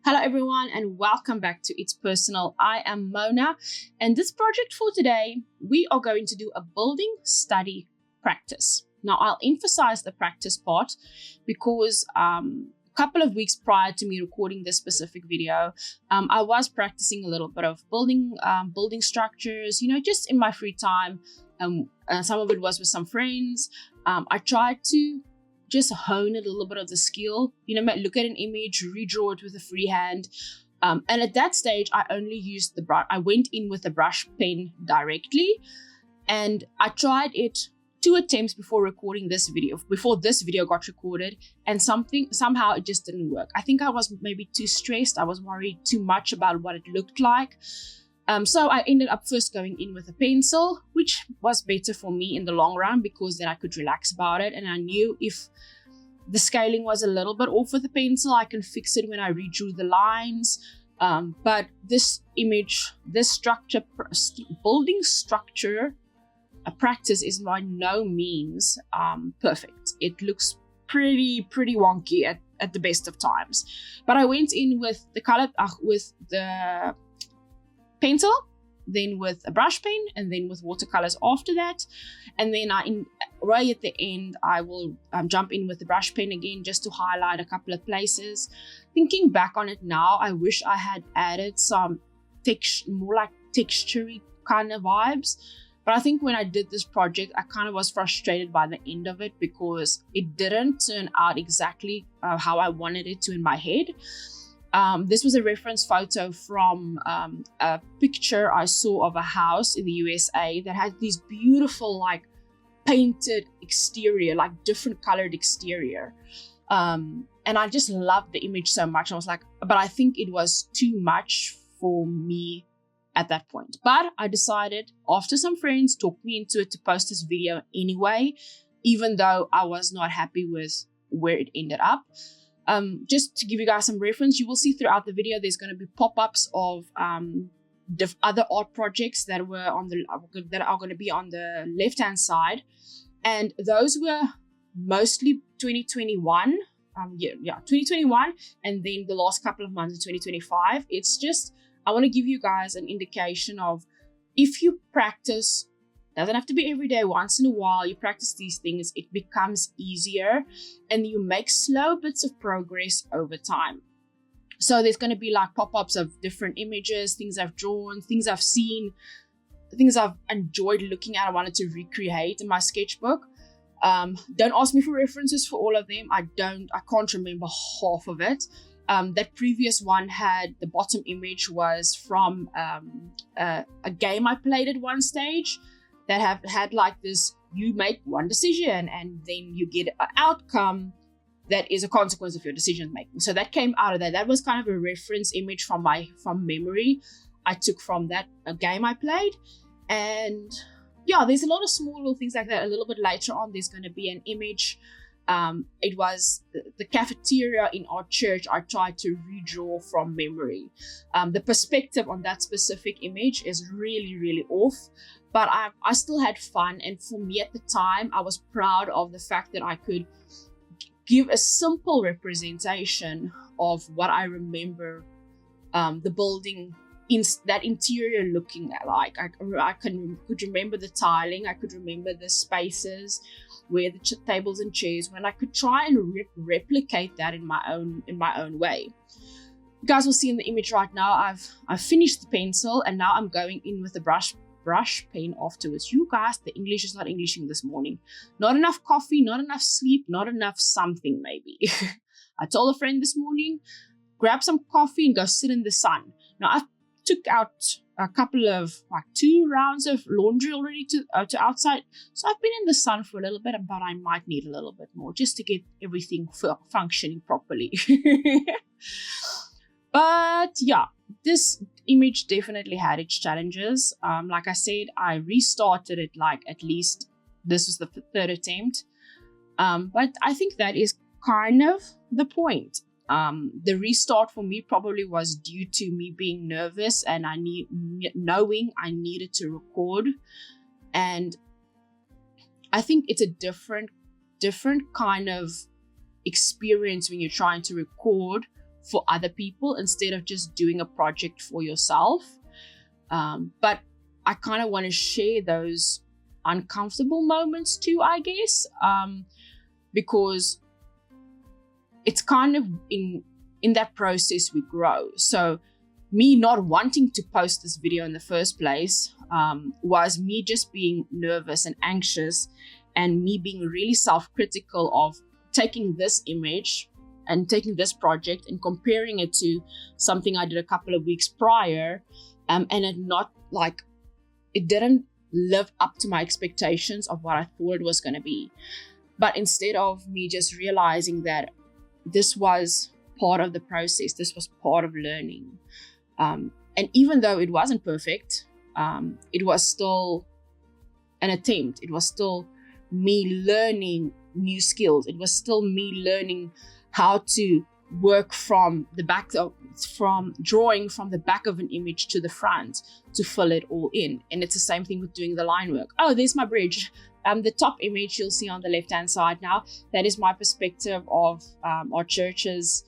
Hello everyone and welcome back to It's Personal. I am Mona, and this project for today, we are going to do a building study practice. Now I'll emphasize the practice part because a couple of weeks prior to me recording this specific video, I was practicing a little bit of building structures, just in my free time. Some of it was with some friends. I tried to just hone a little bit of the skill, look at an image, redraw it with a freehand. And at that stage, I only used the brush. I went in with a brush pen directly, and I tried it 2 attempts before recording this video, before this video got recorded, and somehow it just didn't work. I think I was maybe too stressed. I was worried too much about what it looked like. So I ended up first going in with a pencil, which was better for me in the long run because then I could relax about it. And I knew if the scaling was a little bit off with the pencil, I can fix it when I redrew the lines. But this image, this structure, building structure, a practice is by no means perfect. It looks pretty wonky at the best of times. But I went in with the color, with the pencil, then with a brush pen, and then with watercolors after that. And then right at the end, I will jump in with the brush pen again just to highlight a couple of places. Thinking back on it now, I wish I had added some more like textury kind of vibes. But I think when I did this project, I kind of was frustrated by the end of it because it didn't turn out exactly how I wanted it to in my head. This was a reference photo from a picture I saw of a house in the USA that had these beautiful, like, painted exterior, like different colored exterior. And I just loved the image so much. I was like, but I think it was too much for me at that point. But I decided, after some friends talked me into it, to post this video anyway, even though I was not happy with where it ended up. Just to give you guys some reference, you will see throughout the video there's going to be pop-ups of other art projects that are going to be on the left-hand side, and those were mostly 2021. 2021, and then the last couple of months in 2025. It's just, I want to give you guys an indication of, if you practice, doesn't have to be every day, once in a while you practice these things, it becomes easier and you make slow bits of progress over time. So there's going to be like pop-ups of different images, things I've drawn, things I've seen, things I've enjoyed looking at, I wanted to recreate in my sketchbook. Don't ask me for references for all of them. I can't remember half of it. That previous one had, the bottom image was from a game I played at one stage that had like this, you make one decision and then you get an outcome that is a consequence of your decision making. So that came out of that. That was kind of a reference image from memory I took from that game I played. And yeah, there's a lot of small little things like that. A little bit later on, there's going to be an image. It was the cafeteria in our church. I tried to redraw from memory. The perspective on that specific image is really off, but I still had fun. And for me at the time, I was proud of the fact that I could give a simple representation of what I remember the building, in that interior looking like. I could remember the tiling. I could remember the spaces where the tables and chairs went. I could try and replicate that in my own way. You guys will see in the image right now, I've finished the pencil and now I'm going in with the brush pen afterwards. You guys, the English is not Englishing this morning. Not enough coffee, not enough sleep, not enough something maybe. I told a friend this morning, grab some coffee and go sit in the sun. Now I took out a couple of, like, 2 rounds of laundry already to outside. So I've been in the sun for a little bit, but I might need a little bit more just to get everything functioning properly. But yeah, this image definitely had its challenges. Like I said, I restarted it, like, at least this was the 3rd attempt. But I think that is kind of the point. The restart for me probably was due to me being nervous and knowing I needed to record. And I think it's a different kind of experience when you're trying to record for other people instead of just doing a project for yourself. But I kind of want to share those uncomfortable moments too, I guess, because it's kind of in that process we grow. So me not wanting to post this video in the first place was me just being nervous and anxious, and me being really self-critical of taking this image and taking this project and comparing it to something I did a couple of weeks prior, and it didn't live up to my expectations of what I thought it was going to be. But instead of me just realizing that this was part of the process, this was part of learning, and even though it wasn't perfect, it was still an attempt. It was still me learning new skills. It was still me learning how to work from drawing from the back of an image to the front to fill it all in. And it's the same thing with doing the line work. Oh, there's my bridge. The top image you'll see on the left hand side now, that is my perspective of our church's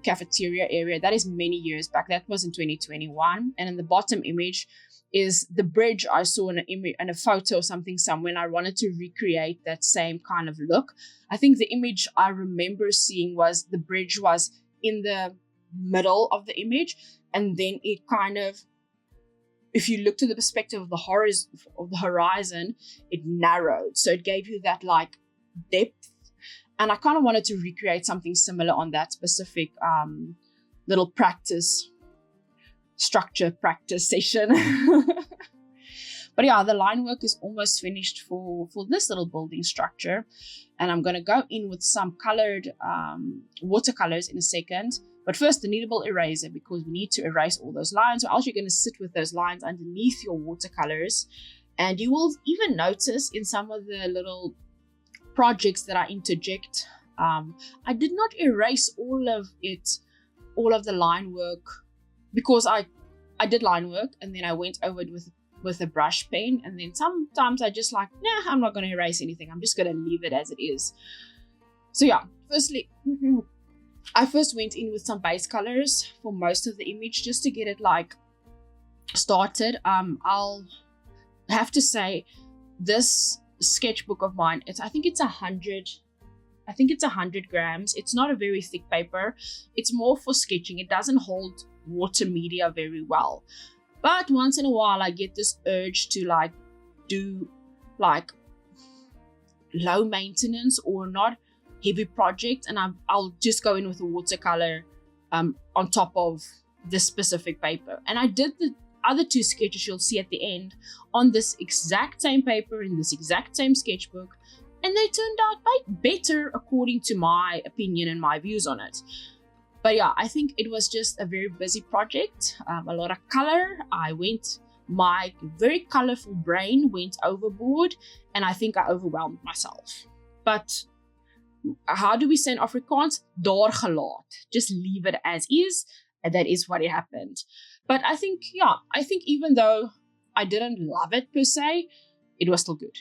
cafeteria area. That is many years back. That was in 2021. And in the bottom image is the bridge I saw in an image and a photo or something somewhere, and I wanted to recreate that same kind of look. I think the image I remember seeing was the bridge was in the middle of the image, and then it kind of, if you look to the perspective of the horizon, it narrowed. So it gave you that like depth. And I kind of wanted to recreate something similar on that specific little practice session. But yeah, the line work is almost finished for this little building structure. And I'm going to go in with some colored watercolors in a second. But first, the kneadable eraser, because we need to erase all those lines. Or else you're going to sit with those lines underneath your watercolors. And you will even notice in some of the little projects that I interject, I did not erase all of the line work, because I did line work and then I went over it with a brush pen, and then sometimes I just like, nah, I'm not going to erase anything. I'm just going to leave it as it is. So yeah, firstly, I first went in with some base colors for most of the image just to get it like started. I'll have to say this sketchbook of mine, I think it's 100 grams. It's not a very thick paper. It's more for sketching. It doesn't hold water media very well. But once in a while I get this urge to like do like low maintenance or not heavy project, and I'll just go in with a watercolor on top of this specific paper. And I did the other two sketches you'll see at the end on this exact same paper in this exact same sketchbook, and they turned out better according to my opinion and my views on it. But yeah, I think it was just a very busy project, a lot of color. My very colorful brain went overboard, and I think I overwhelmed myself. But how do we say in Afrikaans? Doorgelaat. Just leave it as is, and that is what happened. But I think even though I didn't love it per se, it was still good.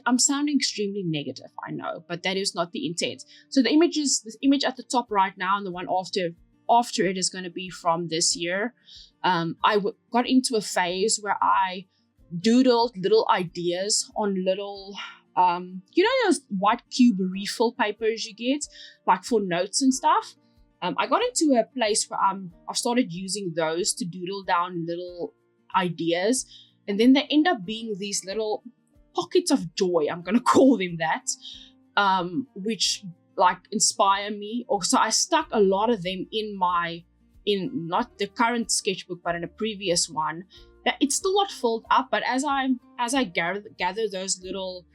I'm sounding extremely negative, I know, but that is not the intent. So the image at the top right now, and the one after it is going to be from this year. Got into a phase where I doodled little ideas on little, those white cube refill papers you get, like for notes and stuff. I got into a place where I've started using those to doodle down little ideas, and then they end up being these little pockets of joy, I'm going to call them that, which like inspire me. So I stuck a lot of them in not the current sketchbook, but in a previous one. That it's still not filled up, but as I gather those little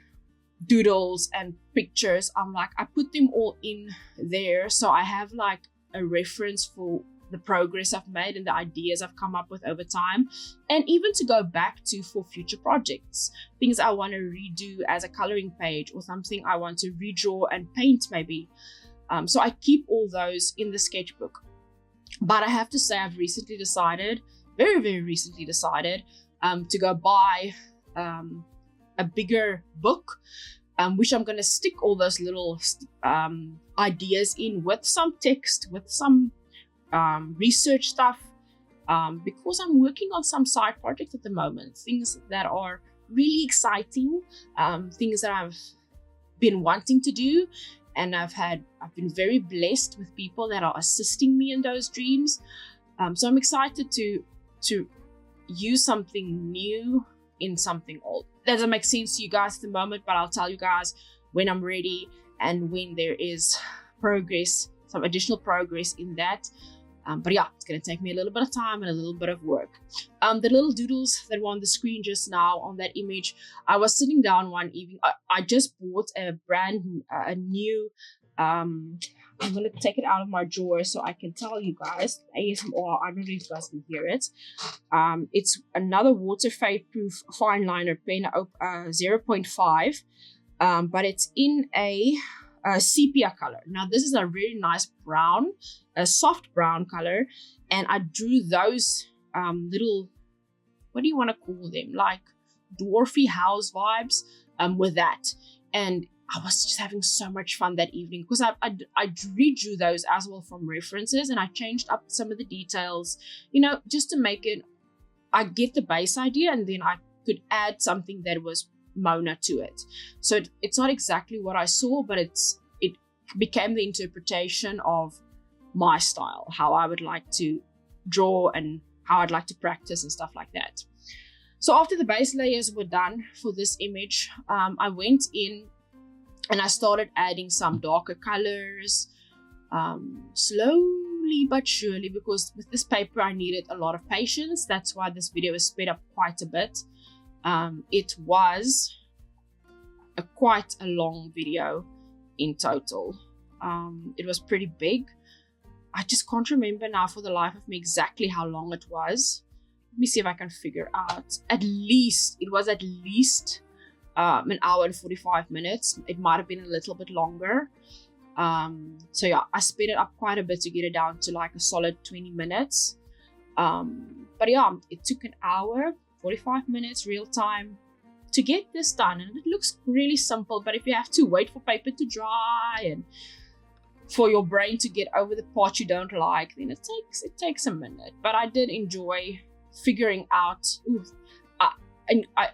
doodles and pictures, I put them all in there, so I have like a reference for the progress I've made and the ideas I've come up with over time, and even to go back to for future projects, things I want to redo as a coloring page or something I want to redraw and paint maybe. So I keep all those in the sketchbook. But I have to say I've recently decided, very, very recently decided, to go buy a bigger book which I'm going to stick all those little ideas in with some text, with some research stuff, because I'm working on some side projects at the moment, things that are really exciting, things that I've been wanting to do, and I've been very blessed with people that are assisting me in those dreams. So I'm excited to use something new in something old. That doesn't make sense to you guys at the moment, but I'll tell you guys when I'm ready and when there is progress, some additional progress in that. But yeah, it's going to take me a little bit of time and a little bit of work. The little doodles that were on the screen just now on that image, I was sitting down one evening. I just bought a new, I'm going to take it out of my drawer so I can tell you guys, ASMR, I don't know if you guys can hear it. It's another water-proof fine liner pen, 0.5, but it's in a sepia color. Now this is a really nice brown, a soft brown color, and I drew those little, what do you want to call them, like dwarfy house vibes with that. And I was just having so much fun that evening because I redrew those as well from references, and I changed up some of the details, you know, just to make it, I get the base idea and then I could add something that was Mona to it. So it's not exactly what I saw, but it became the interpretation of my style, how I would like to draw and how I'd like to practice and stuff like that. So after the base layers were done for this image, I went in and I started adding some darker colors, slowly but surely, because with this paper I needed a lot of patience. That's why this video is sped up quite a bit. It was quite a long video in total. It was pretty big. I just can't remember now for the life of me exactly how long it was. Let me see if I can figure out. It was at least an hour and 45 minutes. It might have been a little bit longer. So yeah, I sped it up quite a bit to get it down to like a solid 20 minutes. But yeah, it took an hour, 45 minutes real time to get this done. And it looks really simple, but if you have to wait for paper to dry and for your brain to get over the part you don't like, then it takes a minute. But I did enjoy figuring out.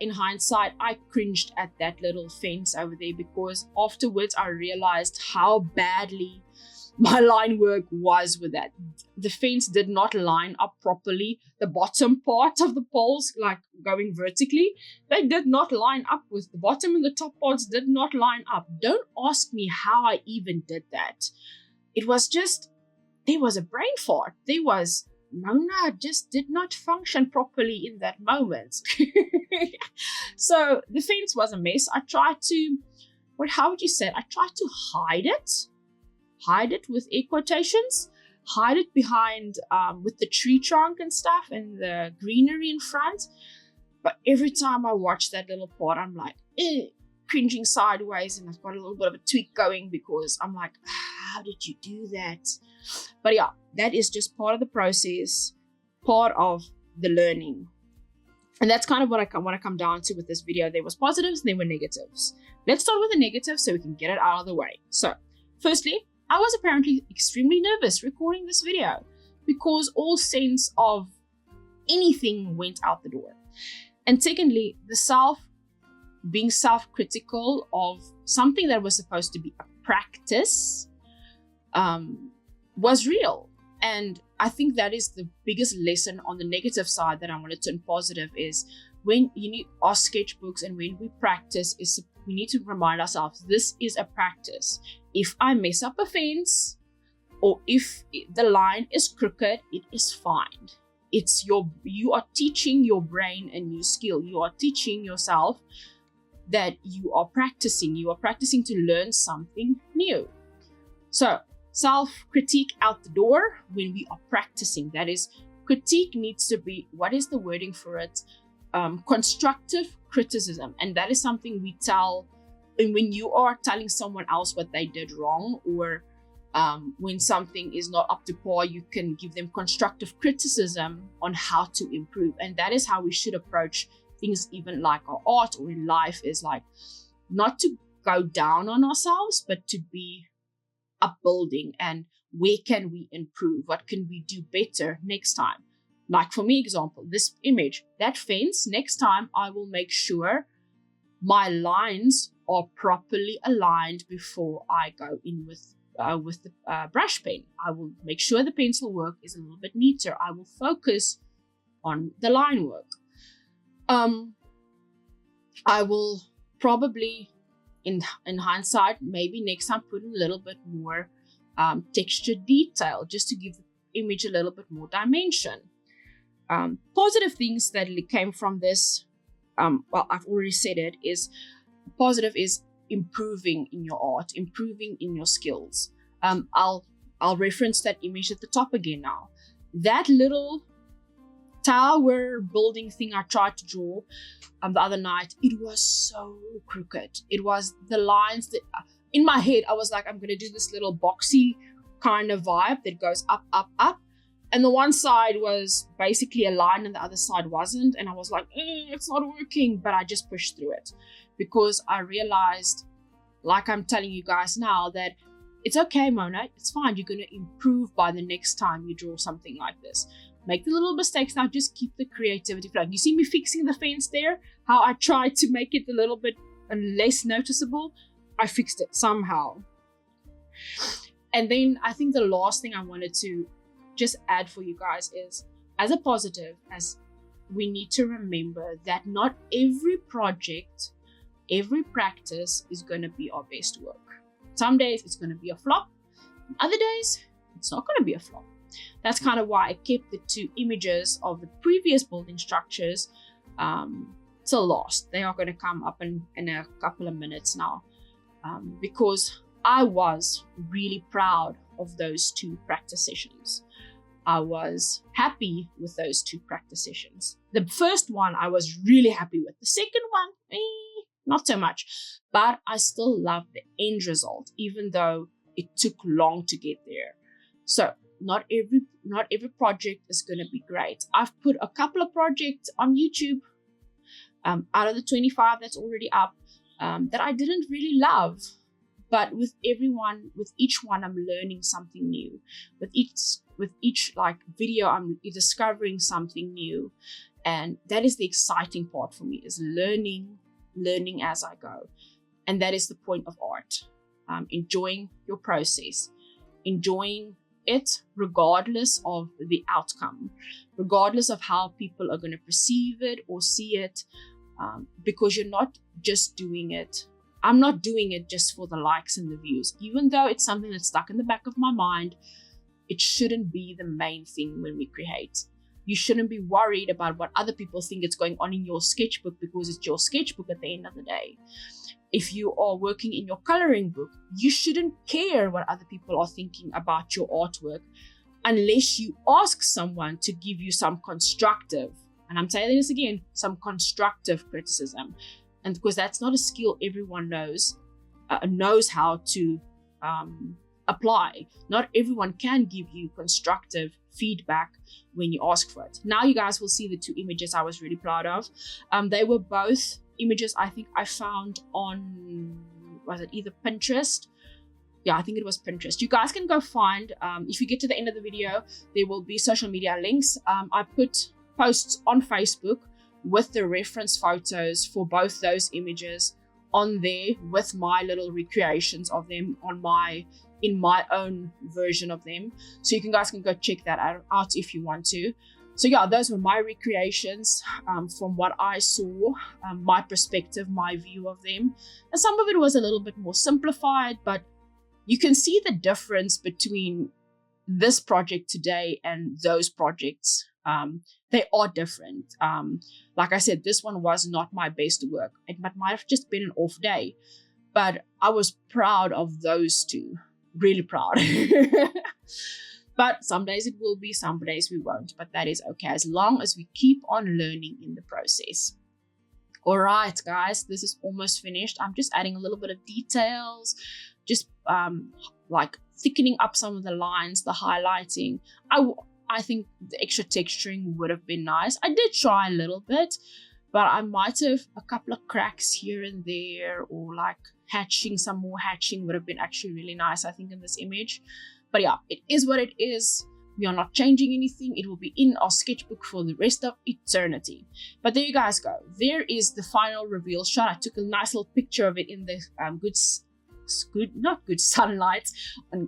In hindsight, I cringed at that little fence over there because afterwards I realized how badly my line work was with that. The fence did not line up properly. The bottom part of the poles, like going vertically, they did not line up with the bottom, and the top parts did not line up. Don't ask me how I even did that. It was just, there was a brain fart. Mona just did not function properly in that moment. So the fence was a mess. I tried to, how would you say it? I tried to hide it with air quotations, hide it behind with the tree trunk and stuff and the greenery in front. But every time I watch that little part, I'm like, cringing sideways, and I've got a little bit of a tweak going because I'm like, how did you do that? But yeah, that is just part of the process, part of the learning. And that's kind of what I want to come down to with this video. There was positives and there were negatives. Let's start with the negatives so we can get it out of the way. So firstly, I was apparently extremely nervous recording this video because all sense of anything went out the door. And secondly, being self-critical of something that was supposed to be a practice was real. And I think that is the biggest lesson on the negative side that I want to turn positive is when you need our sketchbooks and when we practice, we need to remind ourselves this is a practice. If I mess up a fence or if the line is crooked, it is fine. You are teaching your brain a new skill. You are teaching yourself that you are practicing to learn something new. So self-critique out the door when we are practicing. That is, critique needs to be, what is the wording for it? Constructive criticism. And that is something we tell, and when you are telling someone else what they did wrong, or when something is not up to par, you can give them constructive criticism on how to improve. And that is how we should approach things, even like our art or in life, is like not to go down on ourselves, but to be upbuilding and where can we improve? What can we do better next time? Like for me, example, this image, that fence, next time I will make sure my lines are properly aligned before I go in with the brush pen. I will make sure the pencil work is a little bit neater. I will focus on the line work. I will probably, in hindsight, maybe next time put in a little bit more texture detail just to give the image a little bit more dimension. Positive things that came from this, well, I've already said it, is positive is improving in your art, improving in your skills. I'll reference that image at the top again now. That little tower building thing I tried to draw the other night, it was so crooked. It was the lines that, in my head, I was like, I'm going to do this little boxy kind of vibe that goes up, up, up. And the one side was basically a line and the other side wasn't. And I was like, it's not working. But I just pushed through it because I realized, like I'm telling you guys now, that it's okay, Mona. It's fine. You're going to improve by the next time you draw something like this. Make the little mistakes now. Just keep the creativity flowing. You see me fixing the fence there? How I tried to make it a little bit less noticeable? I fixed it somehow. And then I think the last thing I wanted to just add for you guys is, as a positive, as we need to remember that not every project, every practice is going to be our best work. Some days it's going to be a flop. Other days it's not going to be a flop. That's kind of why I kept the two images of the previous building structures till last. They are going to come up in a couple of minutes now, because I was really proud of those two practice sessions. I was happy with those two practice sessions. The first one I was really happy with. The second one, not so much. But I still love the end result, even though it took long to get there. So not every project is going to be great. I've put a couple of projects on YouTube out of the 25 that's already up that I didn't really love. But with each one, I'm learning something new. With each like video, I'm discovering something new. And that is the exciting part for me, is learning as I go. And that is the point of art. Enjoying your process, enjoying it regardless of the outcome, regardless of how people are going to perceive it or see it, because you're not just doing it. I'm not doing it just for the likes and the views. Even though it's something that's stuck in the back of my mind, it shouldn't be the main thing when we create. You shouldn't be worried about what other people think is going on in your sketchbook, because it's your sketchbook at the end of the day. If you are working in your coloring book, you shouldn't care what other people are thinking about your artwork unless you ask someone to give you some constructive, and I'm saying this again, some constructive criticism. And because that's not a skill everyone knows how to apply. Not everyone can give you constructive feedback when you ask for it. Now you guys will see the two images I was really proud of. They were both images I think I found on, was it either Pinterest? Yeah, I think it was Pinterest. You guys can go find, if you get to the end of the video, there will be social media links. I put posts on Facebook with the reference photos for both those images on there, with my little recreations of them in my own version of them. So you guys can go check that out if you want to. So yeah, those were my recreations from what I saw, my perspective, my view of them. And some of it was a little bit more simplified, but you can see the difference between this project today and those projects. They are different. Like I said, this one was not my best work. It might have just been an off day, but I was proud of those two, really proud. But some days it will be, some days we won't, but that is okay, as long as we keep on learning in the process. All right, guys, this is almost finished. I'm just adding a little bit of details, just like thickening up some of the lines, the highlighting. I think the extra texturing would have been nice. I did try a little bit, but I might have a couple of cracks here and there, or like hatching. Some more hatching would have been actually really nice, I think, in this image. But yeah, it is what it is. We are not changing anything. It will be in our sketchbook for the rest of eternity. But there you guys go. There is the final reveal shot. I took a nice little picture of it in the not good sunlight,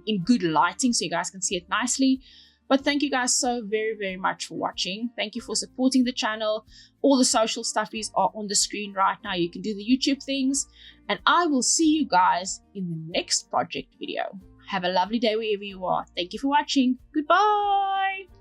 in good lighting, so you guys can see it nicely. But thank you guys so very, very much for watching. Thank you for supporting the channel. All the social stuffies are on the screen right now. You can do the YouTube things. And I will see you guys in the next project video. Have a lovely day wherever you are. Thank you for watching. Goodbye.